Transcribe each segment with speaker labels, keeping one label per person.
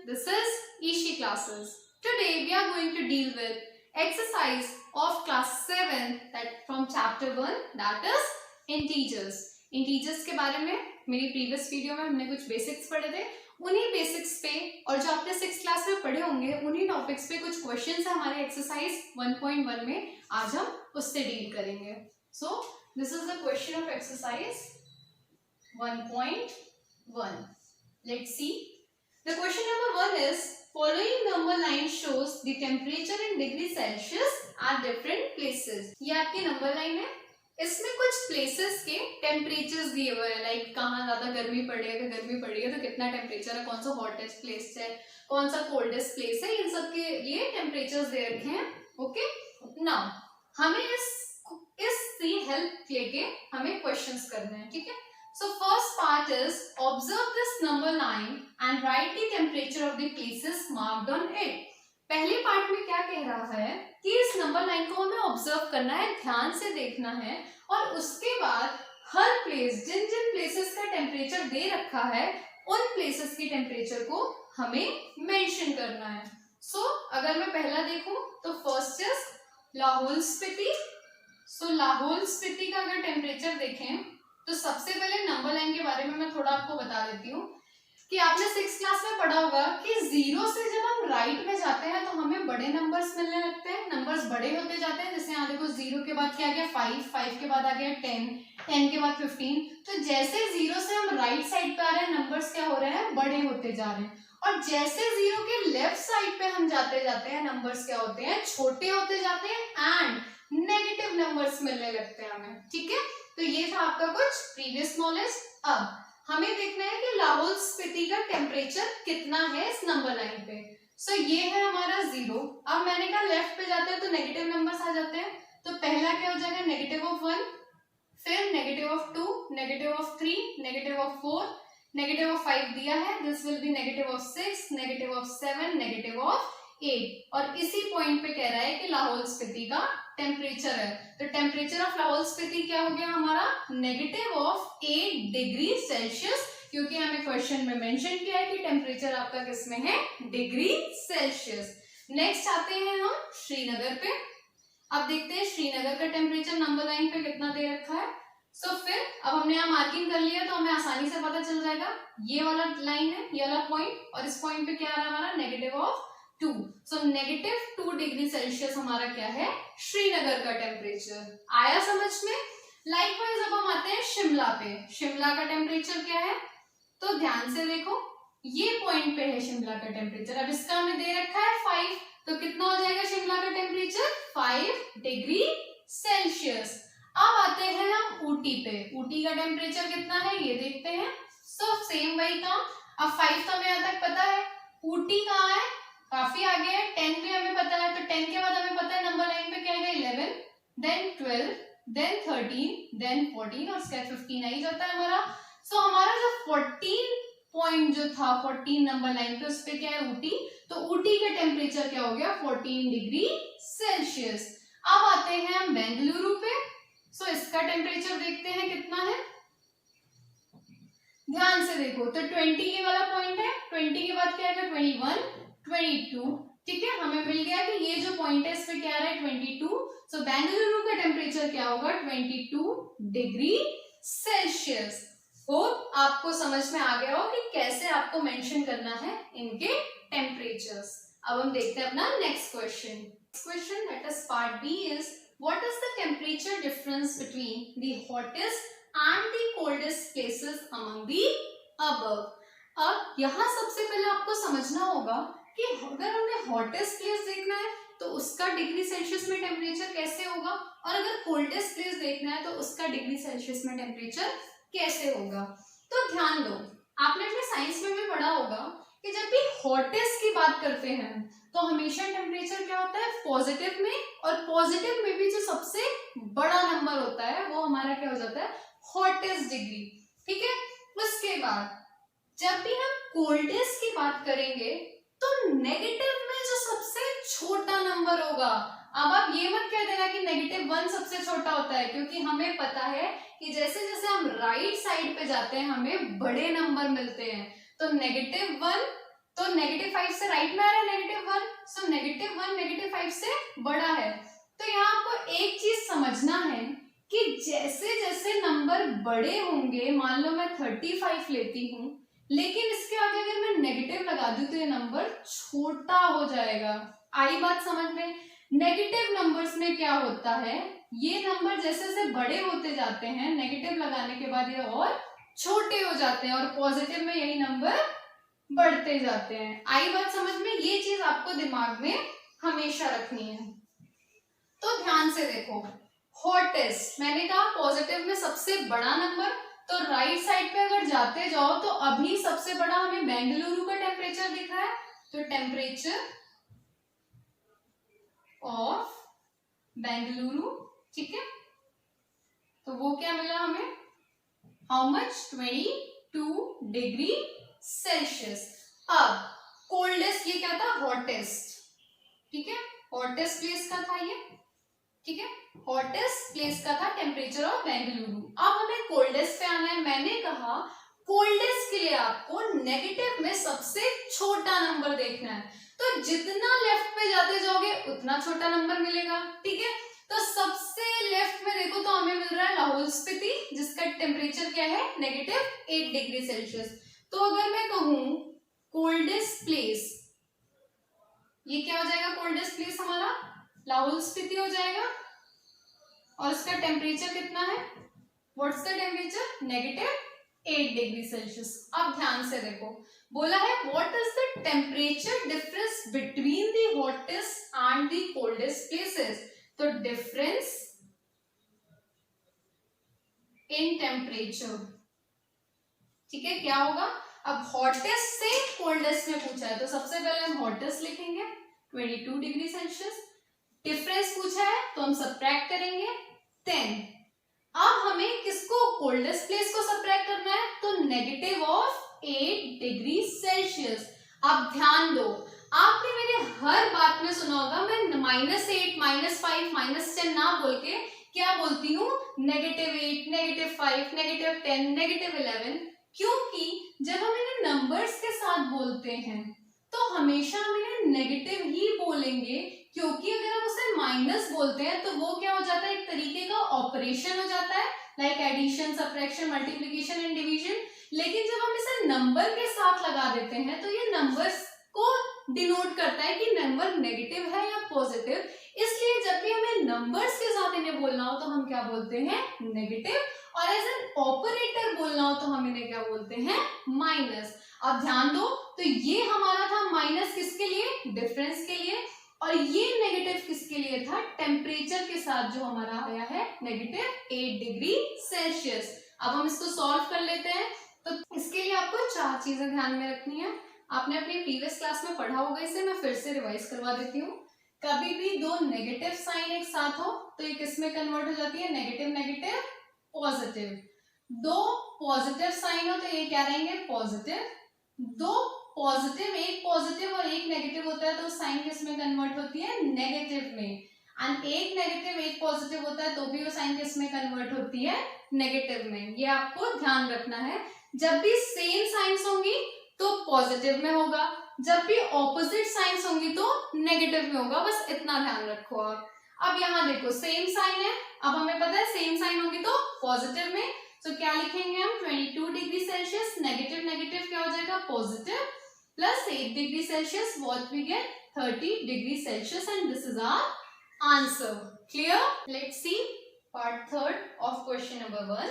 Speaker 1: this is Ishi Classes. Today we are going to deal with exercise of class 7 that from chapter 1 that is integers. Integers के बारे में मेरी previous video में हमने कुछ basics पढ़े थे, उन्हीं basics पे और जो आपने 6th class में पढ़े होंगे उन्हीं topics पे कुछ questions है हमारे exercise 1.1 में, आज हम उससे deal करेंगे. So this is the question of exercise 1.1. Let's see. The question number 1 is following number line shows the temperature in degree Celsius at different places. ये आपकी number line है. इसमें कुछ places के temperatures दिए हुए हैं, like कहाँ ज़्यादा गर्मी पड़ रही है, अगर गर्मी पड़ रही है तो कितना temperature है, कौन सा hottest place है, कौन सा coldest place है, इन सब के लिए temperatures दे रखे हैं. Okay? Now हमें इसकी help लेके हमें questions करने हैं, ठीक है? So first part is observe this number line and write the temperature of the places marked on it. पहले पार्ट में क्या कह रहा है कि इस नंबर लाइन को हमें ऑब्जर्व करना है, ध्यान से देखना है और उसके बाद हर प्लेस जिन जिन प्लेसेस का टेम्परेचर दे रखा है उन प्लेसेस की टेम्परेचर को हमें मेंशन करना है. सो अगर मैं पहला देखूं तो फर्स्ट इज लाहौल स्पीति. सो लाहौल स्पीति का अगर टेम्परेचर देखें तो सबसे पहले नंबर लाइन के बारे में मैं थोड़ा आपको बता देती हूँ कि आपने 6th क्लास में पढ़ा होगा कि 0 से जब हम राइट में जाते हैं तो हमें बड़े नंबर्स मिलने लगते हैं, नंबर्स बड़े होते जाते हैं. जैसे यहाँ देखो 0 के बाद क्या आ गया 5, 5 के बाद आ गया 10, 10 के बाद 15. तो जैसे 0 से हम राइट साइड पे आ रहे हैं नंबर्स क्या हो रहे हैं, बड़े होते जा रहे हैं. और जैसे 0 के लेफ्ट साइड पे हम जाते जाते हैं नंबर्स क्या होते हैं, छोटे होते जाते हैं एंड नेगेटिव नंबर्स मिलने लगते हैं हमें. ठीक है, तो ये था आपका कुछ प्रीवियस नॉलेज. अब हमें देखना है कि लाहौल स्पीति का टेम्परेचर कितना है इस नंबर लाइन पे. सो ये है हमारा 0. अब मैंने कहा लेफ्ट पे जाते हैं तो नेगेटिव नंबर्स आ जाते हैं. तो पहला क्या हो जाएगा -1, फिर -2, -3, -4, -5 दिया है. This will be -6, -7, -8. और इसी पॉइंट पे कह रहा है कि लाहौल स्पीति का टेम्परेचर है. तो टेम्परेचर ऑफ लाहौल स्पीति क्या हो गया हमारा, -8 डिग्री सेल्सियस, क्योंकि हमें क्वेश्चन में मेंशन किया है कि टेम्परेचर आपका किसमें है, डिग्री सेल्सियस. नेक्स्ट आते हैं हम श्रीनगर पे. अब देखते हैं श्रीनगर का टेम्परेचर नंबर लाइन पे कितना दे रखा है. सो फिर अब हमने यहाँ मार्किंग कर लिया तो हमें आसानी से पता चल जाएगा. ये वाला लाइन है, ये वाला पॉइंट, और इस पॉइंट पे क्या आ रहा है हमारा -2. सो -2 डिग्री सेल्सियस हमारा क्या है, श्रीनगर का टेम्परेचर. आया समझ में. लाइकवाइज अब हम आते हैं शिमला पे. शिमला का टेम्परेचर क्या है, तो ध्यान से देखो ये पॉइंट पे है शिमला का टेम्परेचर. अब इसका हमें दे रखा है 5, तो कितना हो जाएगा शिमला का टेम्परेचर, 5 डिग्री सेल्सियस. अब आते हैं हम ऊटी पे. ऊटी का टेम्परेचर कितना है ये देखते हैं. सो सेम वही काम. अब 5 तो हमें यहाँ तक पता है. ऊटी कहाँ है, काफी आगे है. 10 भी हमें पता है. तो 10 के बाद हमें पता है नंबर लाइन पे क्या है, 11, देन 12, देन 13, देन 14 और उसके बाद 15 आ ही जाता है हमारा. सो हमारा जो 14 पॉइंट जो था 14 नंबर लाइन पे उस पे क्या है, ऊटी. तो ऊटी का टेम्परेचर क्या हो गया, 14 डिग्री सेल्सियस. अब आते हैं हम बेंगलुरु पे. सो इसका टेम्परेचर देखते हैं कितना है. ध्यान से देखो तो 20 के वाला पॉइंट है. 20 के बाद क्या है, 21, 22. ठीक है, हमें मिल गया कि ये जो पॉइंट है इस पे क्या आ रहा है, 22. सो बेंगलुरु का टेम्परेचर क्या होगा, 22 डिग्री सेल्सियस. होप आपको समझ में आ गया हो कि कैसे आपको मेंशन करना है इनके टेम्परेचर्स. अब हम देखते हैं अपना next question. Question that is part B is what is the temperature difference between the hottest and the coldest places among the above. अब यहाँ सबसे पहले आपको समझना होगा कि अगर हमें हॉटेस्ट प्लेस देखना है तो उसका डिग्री सेल्सियस में टेम्परेचर कैसे होगा, और अगर कोल्डेस्ट प्लेस देखना है तो उसका डिग्री सेल्सियस में टेम्परेचर कैसे होगा. तो ध्यान दो, आपने अपने साइंस में भी पढ़ा होगा कि जब भी हॉटेस्ट की बात करते हैं तो हमेशा टेम्परेचर क्या होता है, पॉजिटिव में, और पॉजिटिव में भी जो सबसे बड़ा नंबर होता है वो हमारा क्या हो जाता है, हॉटेस्ट डिग्री. ठीक है, उसके बाद जब भी हम कोल्डेस्ट की बात करेंगे तो नेगेटिव में जो सबसे छोटा नंबर होगा. अब आप ये मत कह देना कि -1 सबसे छोटा होता है, क्योंकि हमें पता है कि जैसे जैसे हम राइट साइड पे जाते हैं हमें बड़े नंबर मिलते हैं. तो -1 तो -5 से राइट में आ रहा है -1, सो -1 -5 से बड़ा है। तो यहाँ आपको एक चीज समझना है कि जैसे जैसे नंबर बड़े होंगे, मान लो मैं 35 लेती हूँ, लेकिन इसके आगे अगर मैं नेगेटिव लगा दूं तो ये नंबर छोटा हो जाएगा। आई बात समझ में? नेगेटिव नंबर्स में क्या होता है, ये नंबर जैसे जैसे बड़े होते जाते हैं, नेगेटिव लगाने के बाद ये और छोटे हो जाते हैं, और पॉजिटिव में यही नंबर बढ़ते जाते हैं। आई बात समझ में? ये चीज आपको दिमाग में हमेशा रखनी है। तो ध्यान से देखो, हॉटेस्ट मैंने कहा पॉजिटिव में सबसे बड़ा नंबर, तो राइट साइड पे अगर जाते जाओ तो अभी सबसे बड़ा हमें बेंगलुरु का टेम्परेचर दिख रहा है, तो टेम्परेचर ऑफ बेंगलुरु, ठीक है, तो वो क्या मिला हमें, हाउ मच, 22 डिग्री सेल्सियस। अब कोल्डेस्ट, ये क्या था, हॉटेस्ट, ठीक है, हॉटेस्ट प्लेस का था ये, ठीक है, हॉटेस्ट प्लेस का था टेम्परेचर ऑफ बेंगलुरु। अब हमें कोल्डेस्ट पे आना है। मैंने कहा कोल्डेस्ट के लिए आपको नेगेटिव में सबसे छोटा नंबर देखना है, तो जितना लेफ्ट पे जाते जाओगे उतना छोटा नंबर मिलेगा, ठीक है। तो सबसे लेफ्ट में देखो तो हमें मिल रहा है लाहौल स्पीति, जिसका टेम्परेचर क्या है, -8 डिग्री सेल्सियस। तो अगर मैं कहूं कोल्डेस्ट प्लेस, ये क्या हो जाएगा, कोल्डेस्ट प्लेस हमारा लाहौल स्पीति हो जाएगा, और इसका टेम्परेचर कितना है, what's the temperature, -8 degree Celsius. अब ध्यान से देखो, बोला है what is the temperature difference between the hottest and the coldest places. तो डिफरेंस इन टेम्परेचर, ठीक है, क्या होगा, अब हॉटेस्ट से कोल्डेस्ट में पूछा है तो सबसे पहले हम हॉटेस्ट लिखेंगे 22 डिग्री सेल्सियस, डिफरेंस पूछा है तो हम सब्ट्रैक्ट करेंगे 10। अब हमें किसको, कोल्डेस्ट प्लेस को सब्ट्रैक्ट करना है, तो -8 डिग्री सेल्सियस। अब ध्यान दो, आपने मेरे हर बात में सुना होगा मैं -8 -5 -10 ना बोल के क्या बोलती हूँ, -8 -5 -10 -11, क्योंकि जब हम इन्हें नंबर्स के साथ बोलते हैं तो हमेशा हम इन्हें नेगेटिव ही बोलेंगे, क्योंकि अगर हम उसे माइनस बोलते हैं तो वो क्या हो जाता है, एक तरीके का ऑपरेशन हो जाता है, like addition, subtraction, multiplication and division. लेकिन जब हम इसे नंबर के साथ लगा देते हैं तो ये नंबर्स को डिनोट करता है कि नंबर नेगेटिव है या पॉजिटिव, इसलिए जब भी हमें नंबर्स के साथ इन्हें बोलना हो तो हम क्या बोलते हैं, नेगेटिव, और एज एन ऑपरेटर बोलना हो तो हम इन्हें क्या बोलते हैं, माइनस। अब ध्यान दो, तो ये हमारा था माइनस किसके लिए, डिफरेंस के लिए, और ये नेगेटिव किसके लिए था, टेम्परेचर के साथ जो हमारा आया है -8 डिग्री सेल्सियस। अब हम इसको सॉल्व कर लेते हैं। तो इसके लिए आपको 4 चीजें ध्यान में रखनी है। आपने अपनी प्रीवियस क्लास में पढ़ा होगा, इसे मैं फिर से रिवाइज करवा देती हूँ। कभी भी दो नेगेटिव साइन एक साथ हो तो ये किस में कन्वर्ट हो जाती है, नेगेटिव नेगेटिव पॉजिटिव। दो पॉजिटिव साइन हो तो ये क्या रहेंगे, पॉजिटिव। दो पॉजिटिव, एक पॉजिटिव और एक नेगेटिव होता है तो साइन किस में कन्वर्ट होती है, नेगेटिव में। एंड एक नेगेटिव एक पॉजिटिव होता है तो भी वो साइन किस में कन्वर्ट होती है, नेगेटिव में। ये आपको ध्यान रखना है। जब भी सेम साइंस होंगी तो पॉजिटिव में होगा, जब भी ऑपोजिट साइंस होंगी तो नेगेटिव में होगा, बस इतना ध्यान रखो आप। अब यहाँ देखो सेम साइन है, अब हमें पता है सेम साइन होगी तो पॉजिटिव में, तो क्या लिखेंगे हम, 22 डिग्री सेल्सियस, नेगेटिव नेगेटिव क्या हो जाएगा, positive, plus 8 degree Celsius, what we get 30 degree Celsius, and this is our answer. Clear? Let's see part third of question number 1.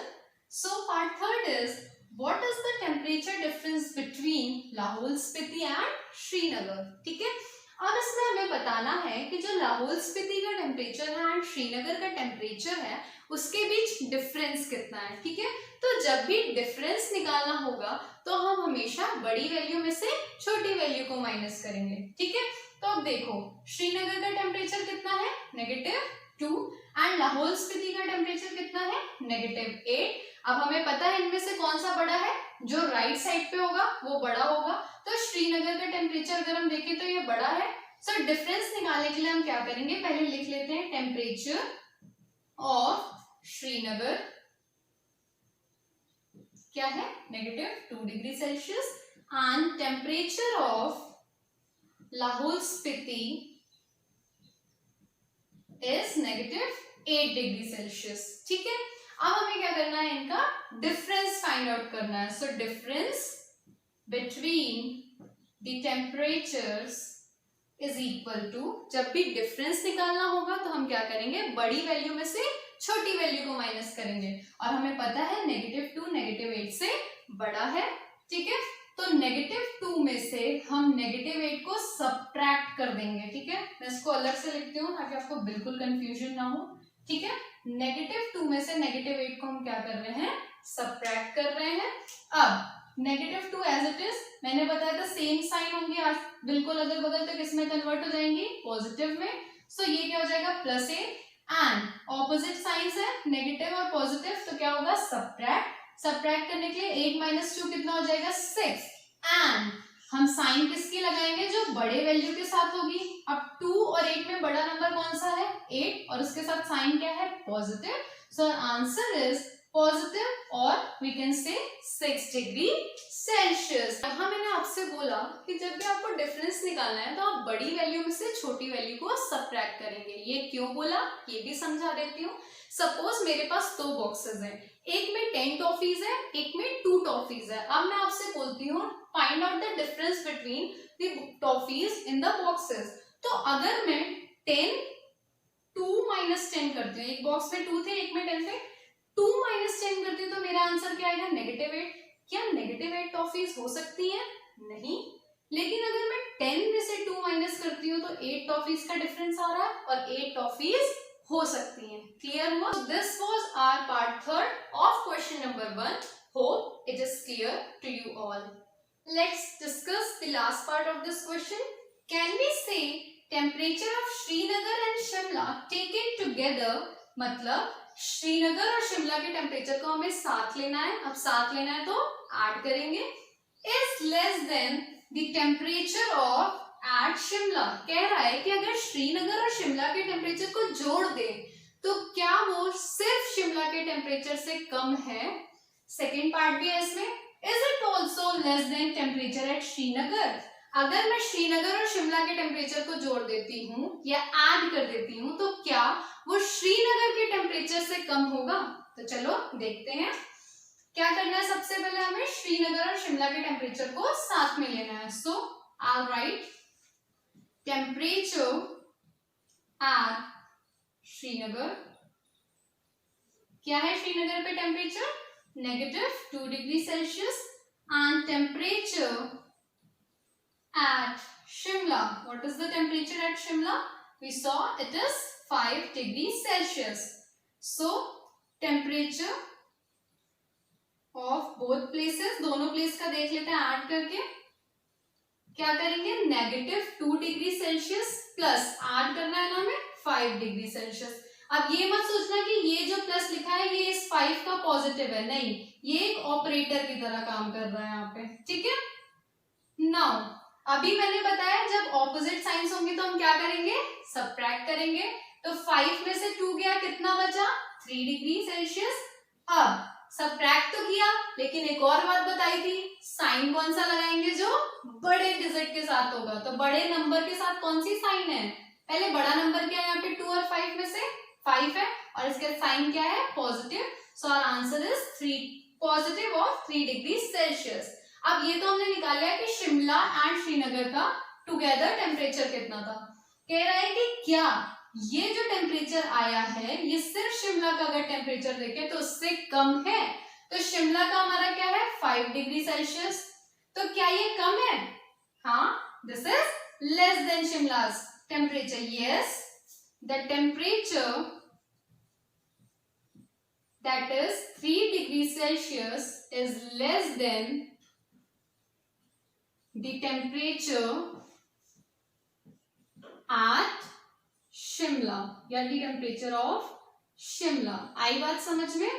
Speaker 1: So part third is, what is the temperature difference between Lahaul Spiti and Srinagar? ठीक है, अब इसमें हमें बताना है कि जो लाहौल स्पीति का टेम्परेचर है एंड श्रीनगर का टेम्परेचर है उसके बीच डिफरेंस कितना है। ठीक है, तो जब भी डिफरेंस निकालना होगा तो हम हमेशा बड़ी वैल्यू में से छोटी वैल्यू को माइनस करेंगे। ठीक है, तो अब देखो श्रीनगर का टेम्परेचर कितना है, -2, एंड लाहौल स्पीति का टेम्परेचर कितना है, -8। अब हमें पता है इनमें से कौन सा बड़ा है, जो राइट साइड पे होगा वो बड़ा होगा, तो श्रीनगर का टेम्परेचर अगर हम देखें तो ये बड़ा है। सो डिफरेंस निकालने के लिए हम क्या करेंगे, पहले लिख लेते हैं टेम्परेचर ऑफ श्रीनगर क्या है, -2 degree Celsius, and temperature of Lahaul Spiti is -8 degree Celsius. ठीक है, अब हमें क्या करना है, इनका डिफरेंस फाइंड आउट करना है। So difference between the temperatures is equal to, जब भी डिफरेंस निकालना होगा तो हम क्या करेंगे, बड़ी वैल्यू में से छोटी वैल्यू को माइनस करेंगे, और हमें पता है -2 -8 से बड़ा है। ठीक है, तो -2 में से हम -8 को सब्ट्रैक्ट कर देंगे। ठीक है, मैं इसको अलग से लिखती हूँ ताकि आपको बिल्कुल कंफ्यूजन ना हो। ठीक है, -2 में से -8 को हम क्या कर रहे हैं, सब्ट्रैक्ट कर रहे हैं। अब -2 एज इट इज, मैंने बताया था सेम साइन होंगे, आज बिल्कुल अदल बदल तो किसमें कन्वर्ट हो जाएंगी, पॉजिटिव में। सो ये क्या हो जाएगा, +8, एंड ऑपोजिट साइंस है नेगेटिव और पॉजिटिव, तो क्या होगा, सब्ट्रैक्ट करने के लिए 8 - 2 कितना हो जाएगा, 6, एंड हम साइन किसकी लगाएंगे, जो बड़े वैल्यू के साथ होगी। अब 2 और 8 में बड़ा नंबर कौन सा है, 8, और उसके साथ साइन क्या है, positive. So answer is positive, और we can say 6 degree Celsius. यहाँ मैंने आपसे बोला कि जब भी आपको डिफरेंस निकालना है तो आप बड़ी वैल्यू में से छोटी वैल्यू को सब्ट्रैक्ट करेंगे। ये क्यों बोला, ये भी समझा देती हूँ। सपोज मेरे पास 2 बॉक्सेस हैं, एक में 10 टॉफीज है, एक में 2 टॉफीज है। अब मैं आपसे बोलती हूँ find out the difference between the toffees in the boxes. तो अगर मैं 2 - 10 करती हूँ, एक बॉक्स में 2 थे, एक में 10 थे, 2 - 10 करती हूँ तो मेरा आंसर क्या आएगा, -8। क्या -8 टॉफीज हो सकती हैं, नहीं। लेकिन अगर मैं 10 में से 2 माइनस करती हूँ तो 8 टॉफीज का डिफरेंस आ रहा है, और 8 टॉफीज हो सकती हैं। क्लियर हुआ? This was our part 3 of question number 1। Hope it is clear to you all. Let's discuss the last part of this question. Can we say temperature of Srinagar and Shimla taken together, मतलब श्रीनगर और शिमला के temperature को हमें साथ लेना है। अब साथ लेना है तो ऐड करेंगे, is less than the temperature of at Shimla. कह रहा है कि अगर श्रीनगर और शिमला के टेम्परेचर को जोड़ दे तो क्या वो सिर्फ शिमला के टेम्परेचर से कम है। सेकेंड पार्ट भी है इसमें, is it also less than temperature at Srinagar. अगर मैं श्रीनगर और शिमला के टेम्परेचर को जोड़ देती हूँ या ऐड कर देती हूँ तो क्या वो श्रीनगर के टेम्परेचर से कम होगा। तो चलो देखते हैं क्या करना है। सबसे पहले हमें श्रीनगर और शिमला के टेम्परेचर को साथ में लेना है। सो आई राइट टेम्परेचर एट श्रीनगर। क्या है श्रीनगर पे temperature, -2 degree Celsius, and temperature at Shimla. What is the temperature at Shimla? We saw it is 5 degrees Celsius. So temperature of both places, दोनों प्लेस का देख लेते हैं ऐड करके। क्या करेंगे, -2 डिग्री सेल्सियस प्लस ऐड करना है ना हमें 5 डिग्री सेल्सियस। अब ये मत सोचना कि ये जो प्लस लिखा है ये इस 5 का पॉजिटिव है, नहीं, ये एक ऑपरेटर की तरह काम कर रहा है यहाँ पे। ठीक है, नाउ अभी मैंने बताया जब ऑपोजिट साइंस होंगे तो हम क्या करेंगे, सब्ट्रैक्ट करेंगे। तो 5 में से 2 गया, कितना बचा, 3 डिग्री सेल्सियस। अब सब्ट्रैक्ट तो किया, लेकिन एक और बात बताई थी, साइन कौन सा लगाएंगे, जो बड़े डिजिट के साथ होगा। तो बड़े नंबर के साथ कौन सी साइन है, पहले बड़ा नंबर क्या है यहाँ पे, 2 और 5 में से 5 है, और इसका साइन क्या है, positive. So our answer is 3, positive of 3 degree Celsius. अब ये तो हमने निकाला है कि शिमला एंड श्रीनगर का टुगेदर टेम्परेचर कितना था। कह रहा है कि क्या ये जो टेम्परेचर आया है ये सिर्फ शिमला का अगर टेम्परेचर देखें तो उससे कम है। तो शिमला का हमारा क्या है, 5 डिग्री सेल्सियस। तो क्या ये कम है, हाँ, this is less than Shimla's temperature. Yes, the temperature that is 3 degrees Celsius is less than the temperature at Shimla या the temperature of शिमला। आई बात समझ में?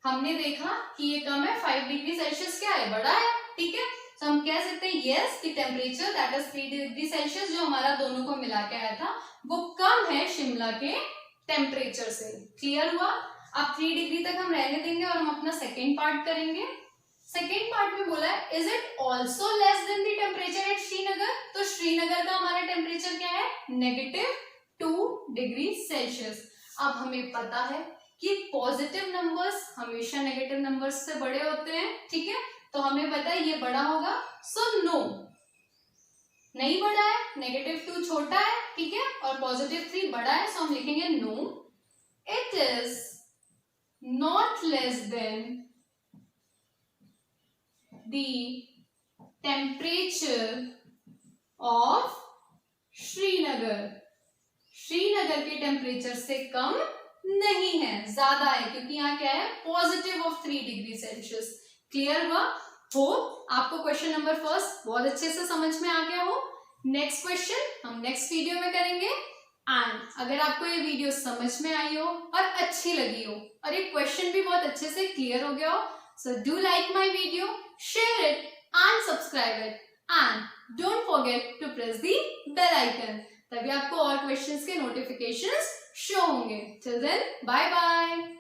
Speaker 1: हमने देखा कि ये कम है, 5 डिग्री सेल्सियस क्या है, बड़ा है। ठीक है, तो हम कह सकते हैं yes the temperature that is 3 degree Celsius जो हमारा दोनों को मिला के आया था वो कम है शिमला के टेम्परेचर से। क्लियर हुआ? अब 3 डिग्री तक हम रहने देंगे और हम अपना सेकेंड पार्ट करेंगे। सेकेंड पार्ट में बोला है is it also less than the temperature at Srinagar. तो श्रीनगर का हमारा टेम्परेचर क्या है, -2 डिग्री सेल्सियस। अब हमें पता है कि पॉजिटिव नंबर्स हमेशा नेगेटिव नंबर्स से बड़े होते हैं, ठीक है, तो हमें पता है ये बड़ा होगा, सो नो, नहीं बड़ा है, -2 छोटा है, ठीक है, और +3 बड़ा है, सो हम लिखेंगे no, it is not less than the temperature of Srinagar. Srinagar के टेम्परेचर से कम नहीं है, ज्यादा है, क्योंकि यहाँ क्या है, +3 डिग्री सेल्सियस। क्लियर हुआ? होप आपको क्वेश्चन नंबर फर्स्ट बहुत अच्छे से समझ में आ गया हो। नेक्स्ट क्वेश्चन हम नेक्स्ट वीडियो में करेंगे। एंड अगर आपको ये वीडियो समझ में आई हो और अच्छी लगी हो और ये क्वेश्चन भी बहुत अच्छे से क्लियर हो गया हो, so do like my video, share it and subscribe it, and don't forget to press the bell icon, तभी आपको और क्वेश्चंस के नोटिफिकेशंस शो होंगे। Till then, bye bye.